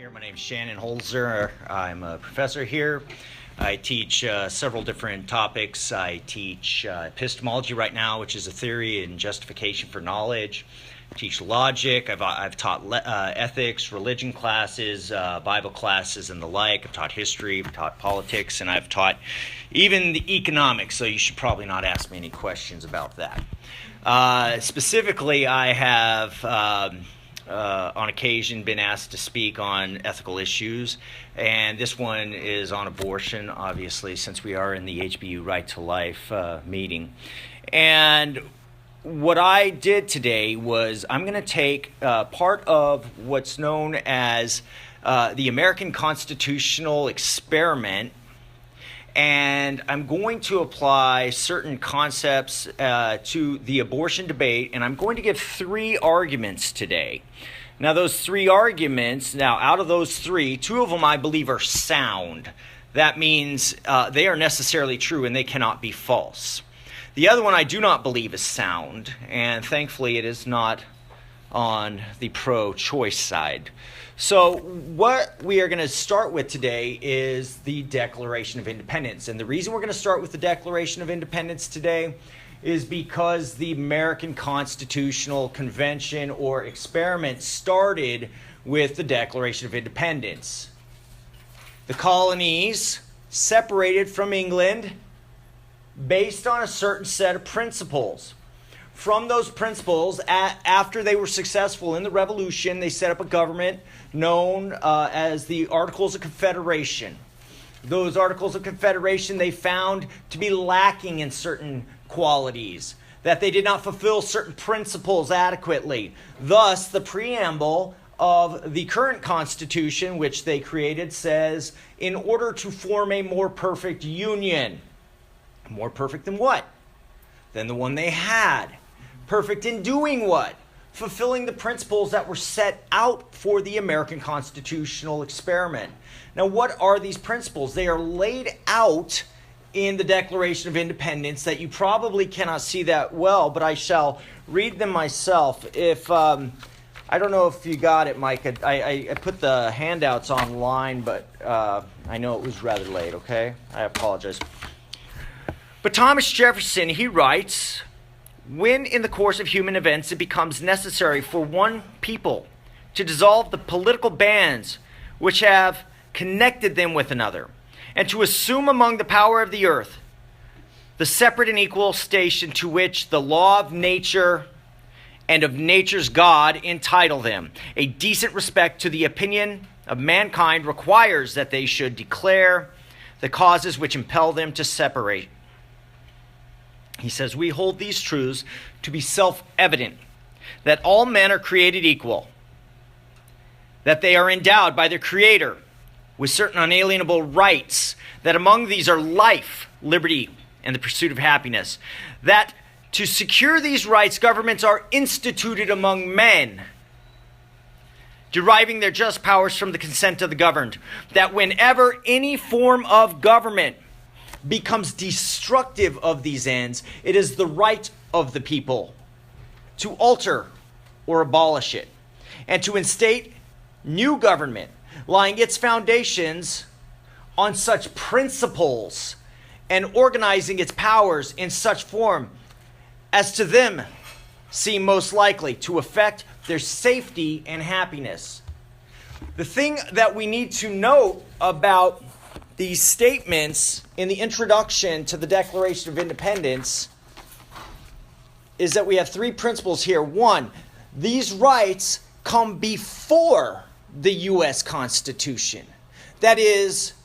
here. My name is Shannon Holzer. I'm a professor here. I teach several different topics. I teach epistemology right now, which is a theory and justification for knowledge. I teach logic. I've taught ethics, religion classes, Bible classes, and the like. I've taught history. I've taught politics, and I've taught even the economics. So you should probably not ask me any questions about that. Specifically, I have on occasion been asked to speak on ethical issues, and this one is on abortion, obviously, since we are in the HBU Right to Life meeting. And what I did today was I'm going to take part of what's known as the American constitutional experiment, and I'm going to apply certain concepts to the abortion debate, and I'm going to give three arguments today. Now, those three arguments, out of those three, two of them I believe are sound. That means they are necessarily true and they cannot be false. The other one I do not believe is sound, and thankfully it is not on the pro-choice side. So what we are going to start with today is the Declaration of Independence. And the reason we're going to start with the Declaration of Independence today is because the American Constitutional Convention or experiment started with the Declaration of Independence. The colonies separated from England based on a certain set of principles. From those principles, after they were successful in the Revolution, they set up a government known as the Articles of Confederation. Those Articles of Confederation they found to be lacking in certain qualities, that they did not fulfill certain principles adequately. Thus, the preamble of the current Constitution, which they created, says, in order to form a more perfect union. More perfect than what? Than the one they had. Perfect in doing what? Fulfilling the principles that were set out for the American constitutional experiment. Now, what are these principles? They are laid out in the Declaration of Independence that you probably cannot see that well, but I shall read them myself. If I don't know if you got it, Mike. I put the handouts online, but I know it was rather late, okay? I apologize. But Thomas Jefferson, he writes, when in the course of human events it becomes necessary for one people to dissolve the political bands which have connected them with another, and to assume among the power of the earth the separate and equal station to which the law of nature and of nature's God entitle them, a decent respect to the opinion of mankind requires that they should declare the causes which impel them to separate. He says, we hold these truths to be self-evident, that all men are created equal, that they are endowed by their Creator with certain unalienable rights, that among these are life, liberty, and the pursuit of happiness, that to secure these rights, governments are instituted among men, deriving their just powers from the consent of the governed, that whenever any form of government becomes destructive of these ends, it is the right of the people to alter or abolish it, and to instate new government, laying its foundations on such principles and organizing its powers in such form as to them seem most likely to affect their safety and happiness. The thing that we need to note about these statements in the introduction to the Declaration of Independence is that we have three principles here. One, these rights come before the U.S. Constitution. That is,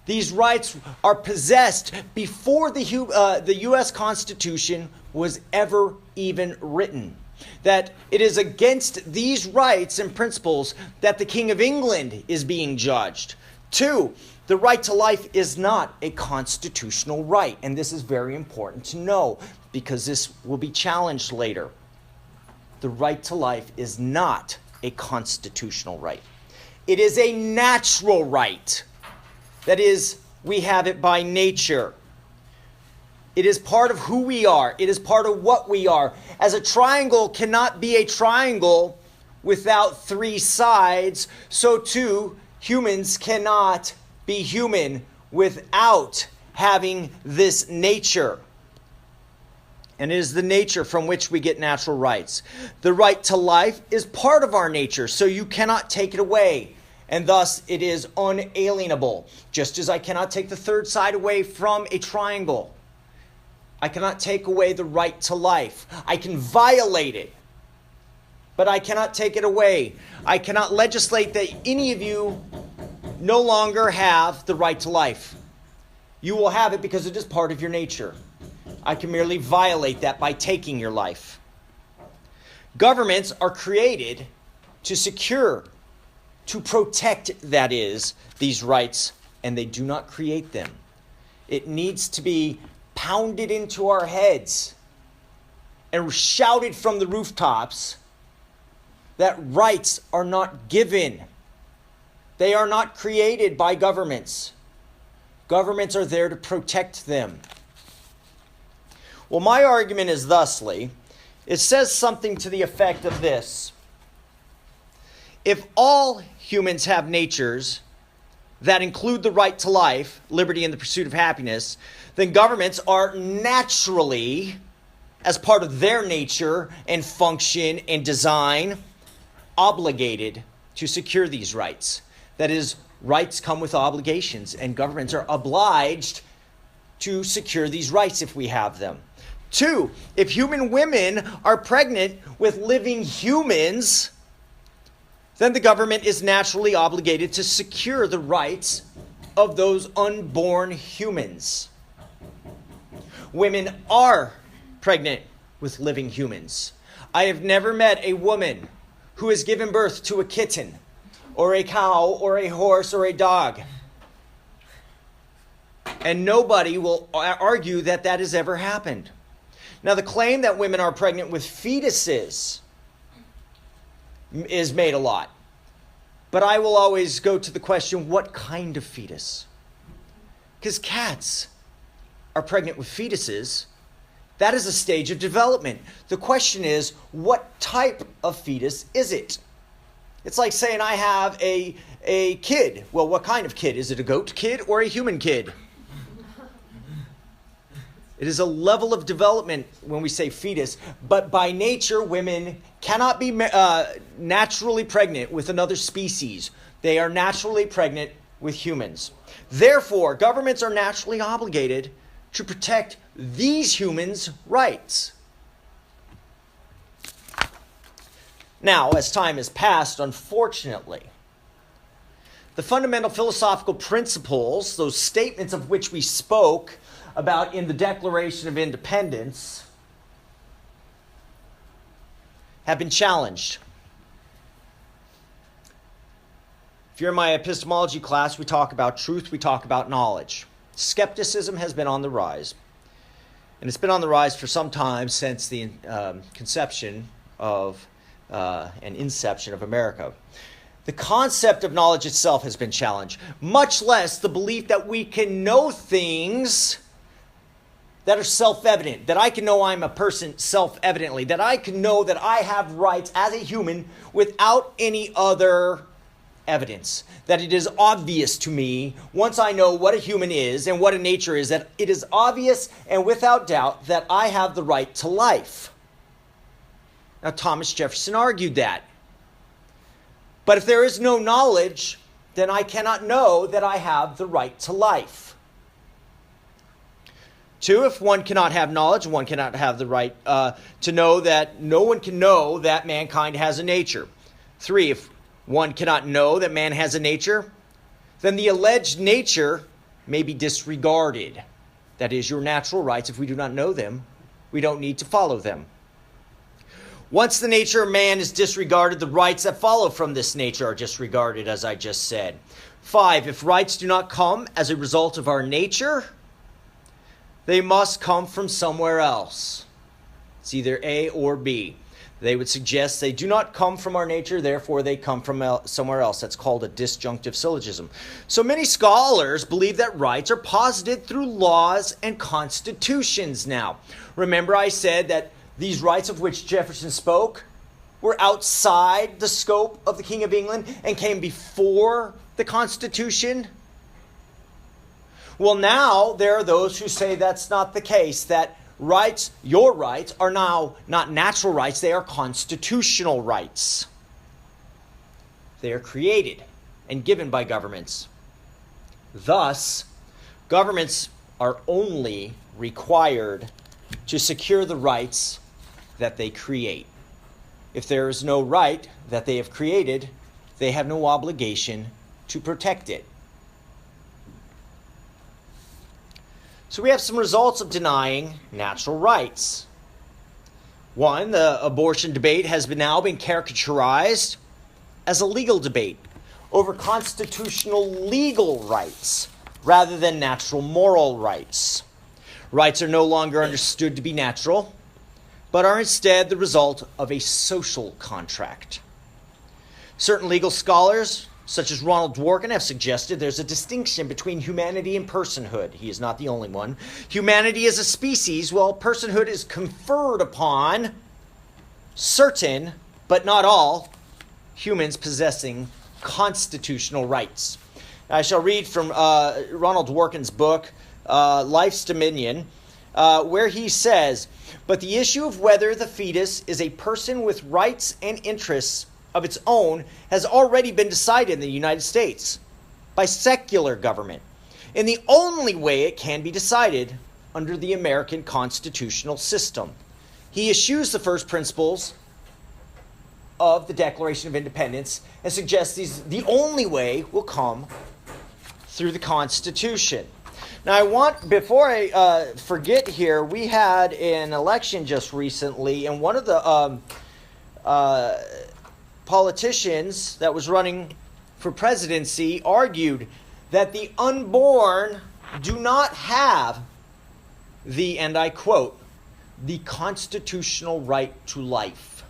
these rights are possessed before the U.S. Constitution was ever even written. That it is against these rights and principles that the King of England is being judged. Two, the right to life is not a constitutional right, and this is very important to know because this will be challenged later. The right to life is not a constitutional right. It is a natural right. That is, we have it by nature. It is part of who we are. It is part of what we are. As a triangle cannot be a triangle without three sides, so too Humans cannot be human without having this nature. And it is the nature from which we get natural rights. The right to life is part of our nature, so you cannot take it away. And thus, it is unalienable. Just as I cannot take the third side away from a triangle. I cannot take away the right to life. I can violate it, but I cannot take it away. I cannot legislate that any of you no longer have the right to life. You will have it because it is part of your nature. I can merely violate that by taking your life. Governments are created to secure, to protect, that is, these rights, and they do not create them. It needs to be pounded into our heads and shouted from the rooftops that rights are not given. They are not created by governments. Governments are there to protect them. Well, my argument is thusly, it says something to the effect of this. If all humans have natures that include the right to life, liberty, and the pursuit of happiness, then governments are naturally, as part of their nature and function and design, obligated to secure these rights. That is, rights come with obligations, and governments are obliged to secure these rights if we have them. 2, if human women are pregnant with living humans, then the government is naturally obligated to secure the rights of those unborn humans. Women are pregnant with living humans. I have never met a woman who has given birth to a kitten or a cow or a horse or a dog. And nobody will argue that that has ever happened. Now, the claim that women are pregnant with fetuses is made a lot. But I will always go to the question, what kind of fetus? Because cats are pregnant with fetuses. That is a stage of development. The question is, what type of fetus is it? It's like saying I have a kid. Well, what kind of kid? Is it a goat kid or a human kid? It is a level of development when we say fetus, but by nature, women cannot be naturally pregnant with another species. They are naturally pregnant with humans. Therefore, governments are naturally obligated to protect these humans' rights. Now, as time has passed, unfortunately, the fundamental philosophical principles, those statements of which we spoke about in the Declaration of Independence, have been challenged. If you're in my epistemology class, we talk about truth, we talk about knowledge. Skepticism has been on the rise. And it's been on the rise for some time since the conception of and inception of America. The concept of knowledge itself has been challenged, much less the belief that we can know things that are self-evident, that I can know I'm a person self-evidently, that I can know that I have rights as a human without any other evidence, that it is obvious to me once I know what a human is and what a nature is, that it is obvious and without doubt that I have the right to life. Now, Thomas Jefferson argued that. But if there is no knowledge, then I cannot know that I have the right to life. 2, if one cannot have knowledge, one cannot have the right to know that no one can know that mankind has a nature. 3, if one cannot know that man has a nature, then the alleged nature may be disregarded. That is, your natural rights, if we do not know them, we don't need to follow them. Once the nature of man is disregarded, the rights that follow from this nature are disregarded, as I just said. 5, if rights do not come as a result of our nature, they must come from somewhere else. It's either A or B. They would suggest they do not come from our nature, therefore they come from somewhere else. That's called a disjunctive syllogism. So many scholars believe that rights are posited through laws and constitutions now. Remember I said that these rights of which Jefferson spoke were outside the scope of the King of England and came before the Constitution? Well, now there are those who say that's not the case, that rights, your rights, are now not natural rights, they are constitutional rights. They are created and given by governments. Thus, governments are only required to secure the rights that they create. If there is no right that they have created, they have no obligation to protect it. So we have some results of denying natural rights. One, the abortion debate has now been caricaturized as a legal debate over constitutional legal rights rather than natural moral rights. Rights are no longer understood to be natural, but are instead the result of a social contract. Certain legal scholars, such as Ronald Dworkin, have suggested there's a distinction between humanity and personhood. He is not the only one. Humanity as a species, while personhood is conferred upon certain, but not all, humans possessing constitutional rights. I shall read from Ronald Dworkin's book, Life's Dominion, where he says, "But the issue of whether the fetus is a person with rights and interests of its own has already been decided in the United States by secular government, in the only way it can be decided under the American constitutional system." He eschews the first principles of the Declaration of Independence and suggests the only way will come through the Constitution. Now, I want, before I forget here, we had an election just recently, and one of the politicians that was running for presidency argued that the unborn do not have the, and I quote, "the constitutional right to life.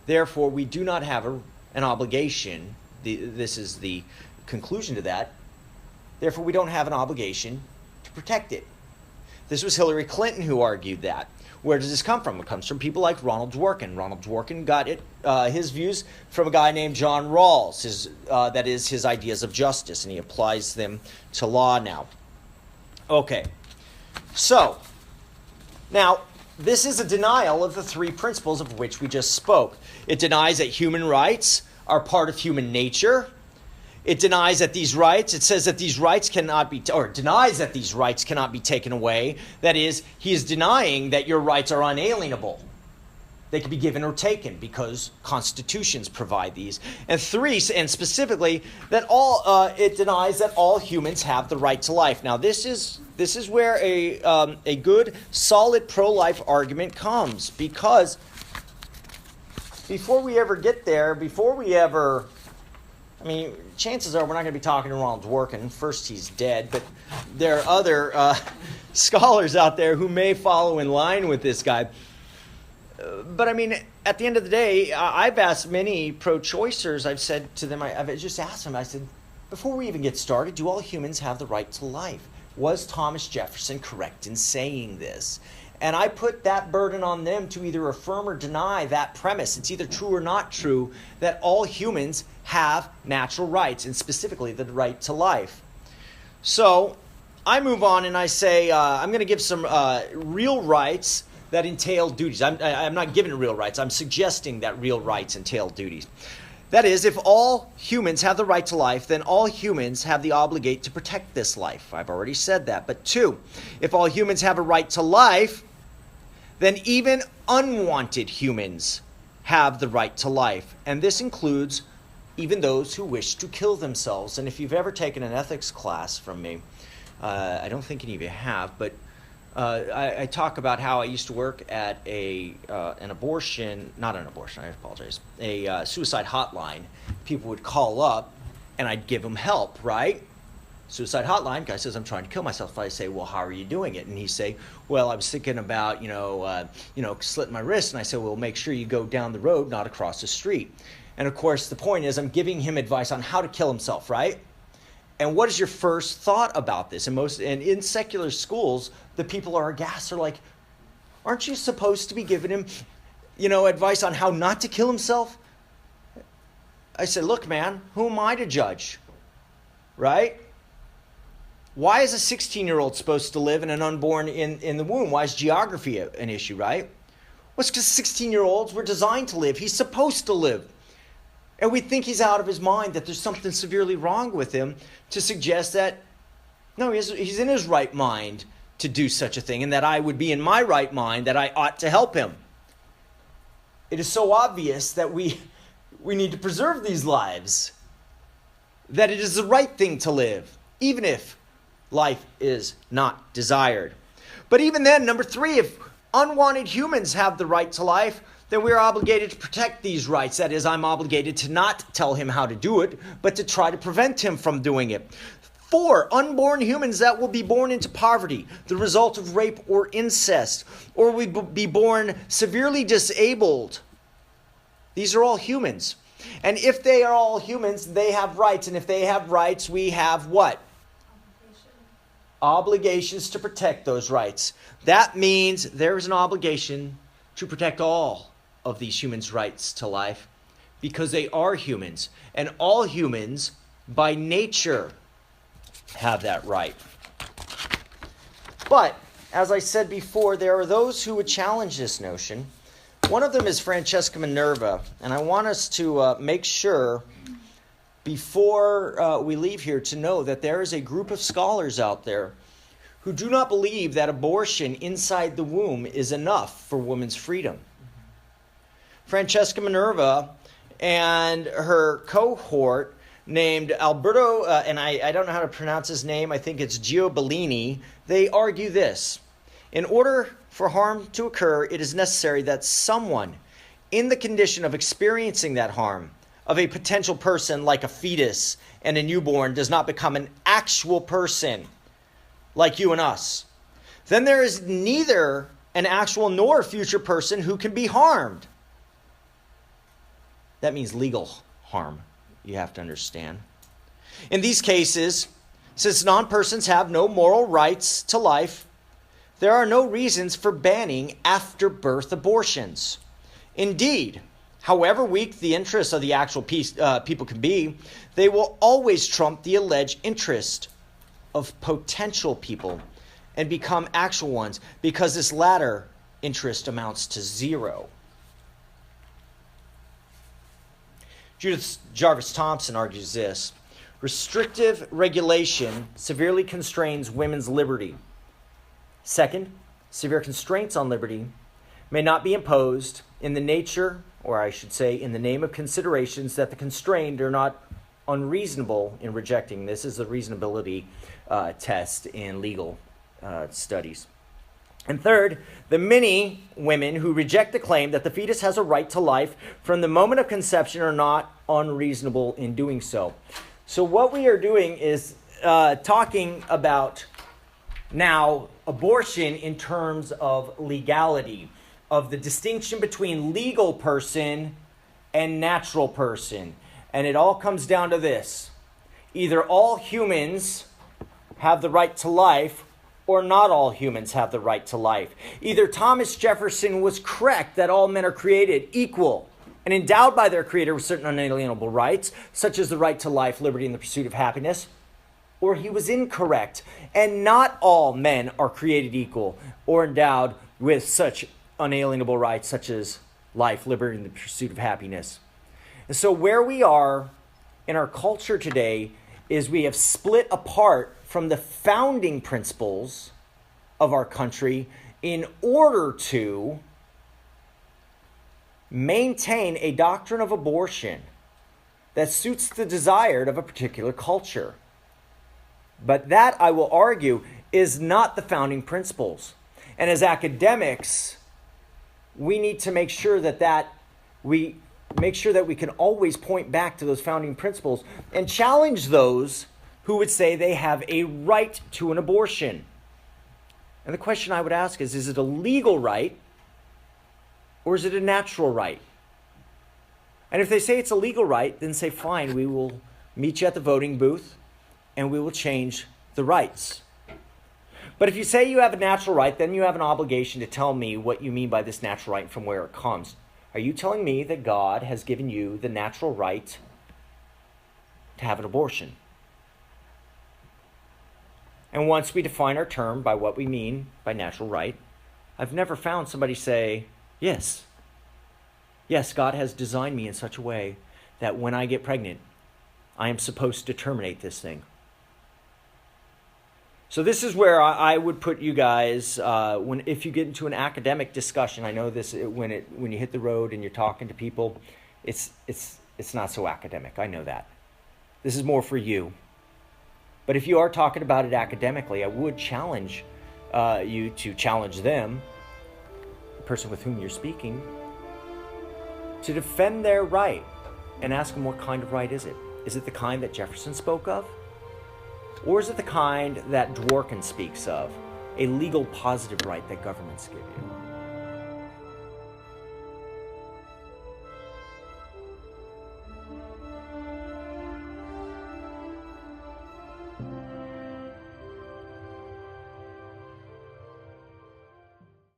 Therefore, we do not have an obligation," this is the conclusion to that, "therefore we don't have an obligation to protect it." This was Hillary Clinton who argued that. Where does this come from? It comes from people like Ronald Dworkin. Ronald Dworkin got his views from a guy named John Rawls. That is his ideas of justice, and he applies them to law now. Okay, so now this is a denial of the three principles of which we just spoke. It denies that human rights are part of human nature. It denies that these rights, it says that these rights cannot be, or denies that these rights cannot be taken away. That is, he is denying that your rights are unalienable. They can be given or taken because constitutions provide these. And three, and specifically, that it denies that all humans have the right to life. Now, this is where a good, solid pro-life argument comes, because before we ever get there, chances are we're not going to be talking to Ronald Dworkin. First, he's dead, but there are other scholars out there who may follow in line with this guy. But at the end of the day, I've asked many pro-choicers, I've said to them, I've just asked them, I said, before we even get started, do all humans have the right to life? Was Thomas Jefferson correct in saying this? And I put that burden on them to either affirm or deny that premise. It's either true or not true that all humans have natural rights, and specifically the right to life. So I move on and I say, I'm going to give some real rights that entail duties. I'm not giving real rights. I'm suggesting that real rights entail duties. That is, if all humans have the right to life, then all humans have the obligation to protect this life. I've already said that. But two, if all humans have a right to life, then even unwanted humans have the right to life. And this includes even those who wish to kill themselves. And if you've ever taken an ethics class from me, I don't think any of you have, but I talk about how I used to work at a suicide hotline. People would call up and I'd give them help, right? Suicide hotline, guy says, I'm trying to kill myself. I say, well, how are you doing it? And he say, well, I was thinking about, slitting my wrist. And I say, well, make sure you go down the road, not across the street. And of course, the point is I'm giving him advice on how to kill himself, right? And what is your first thought about this? And in secular schools, the people are aghast. They're like, aren't you supposed to be giving him, advice on how not to kill himself? I said, look, man, who am I to judge? right? Why is a 16-year-old supposed to live and an unborn in the womb? Why is geography an issue, right? Well, it's because 16-year-olds were designed to live. He's supposed to live. And we think he's out of his mind, that there's something severely wrong with him, to suggest that, no, he's in his right mind to do such a thing, and that I would be in my right mind, that I ought to help him. It is so obvious that we need to preserve these lives, that it is the right thing to live, even if life is not desired. But even then, number 3, if unwanted humans have the right to life, then we are obligated to protect these rights. That is, I'm obligated to not tell him how to do it, but to try to prevent him from doing it. 4, unborn humans that will be born into poverty, the result of rape or incest, or will be born severely disabled. These are all humans. And if they are all humans, they have rights. And if they have rights, we have what? Obligations to protect those rights. That means there is an obligation to protect all of these humans' rights to life, because they are humans. And all humans, by nature, have that right. But, as I said before, there are those who would challenge this notion. One of them is Francesca Minerva, and I want us to make sure, before we leave here, to know that there is a group of scholars out there who do not believe that abortion inside the womb is enough for women's freedom. Francesca Minerva and her cohort named Alberto, and I don't know how to pronounce his name, I think it's Giobellini, they argue this: in order for harm to occur, it is necessary that someone in the condition of experiencing that harm, of a potential person like a fetus and a newborn, does not become an actual person like you and us. Then there is neither an actual nor a future person who can be harmed. That means legal harm, you have to understand. In these cases, since non-persons have no moral rights to life, there are no reasons for banning after-birth abortions. Indeed, however weak the interests of the actual people can be, they will always trump the alleged interest of potential people and become actual ones, because this latter interest amounts to 0. Judith Jarvis Thompson argues this: restrictive regulation severely constrains women's liberty. Second, severe constraints on liberty may not be imposed in the nature, or I should say, in the name of considerations that the constrained are not unreasonable in rejecting. This is a reasonability test in legal studies. And third, the many women who reject the claim that the fetus has a right to life from the moment of conception are not unreasonable in doing so. So what we are doing is talking about now abortion in terms of legality, of the distinction between legal person and natural person. And it all comes down to this: either all humans have the right to life, or not all humans have the right to life. Either Thomas Jefferson was correct that all men are created equal and endowed by their Creator with certain unalienable rights, such as the right to life, liberty, and the pursuit of happiness, or he was incorrect, and not all men are created equal or endowed with such unalienable rights, such as life, liberty, and the pursuit of happiness. And so where we are in our culture today is we have split apart from the founding principles of our country in order to maintain a doctrine of abortion that suits the desire of a particular culture. But that, I will argue, is not the founding principles. And as academics, we need to make sure that we can always point back to those founding principles and challenge those who would say they have a right to an abortion. And the question I would ask is it a legal right or is it a natural right? And if they say it's a legal right, then say, fine, we will meet you at the voting booth and we will change the rights. But if you say you have a natural right, then you have an obligation to tell me what you mean by this natural right and from where it comes. Are you telling me that God has given you the natural right to have an abortion? And once we define our term by what we mean by natural right, I've never found somebody say, yes, God has designed me in such a way that when I get pregnant, I am supposed to terminate this thing. So this is where I would put you guys if you get into an academic discussion. I know this when you hit the road and you're talking to people, it's not so academic. I know that. This is more for you. But if you are talking about it academically, I would challenge you to challenge them, the person with whom you're speaking, to defend their right and ask them what kind of right is it? Is it the kind that Jefferson spoke of? Or is it the kind that Dworkin speaks of, a legal positive right that governments give you?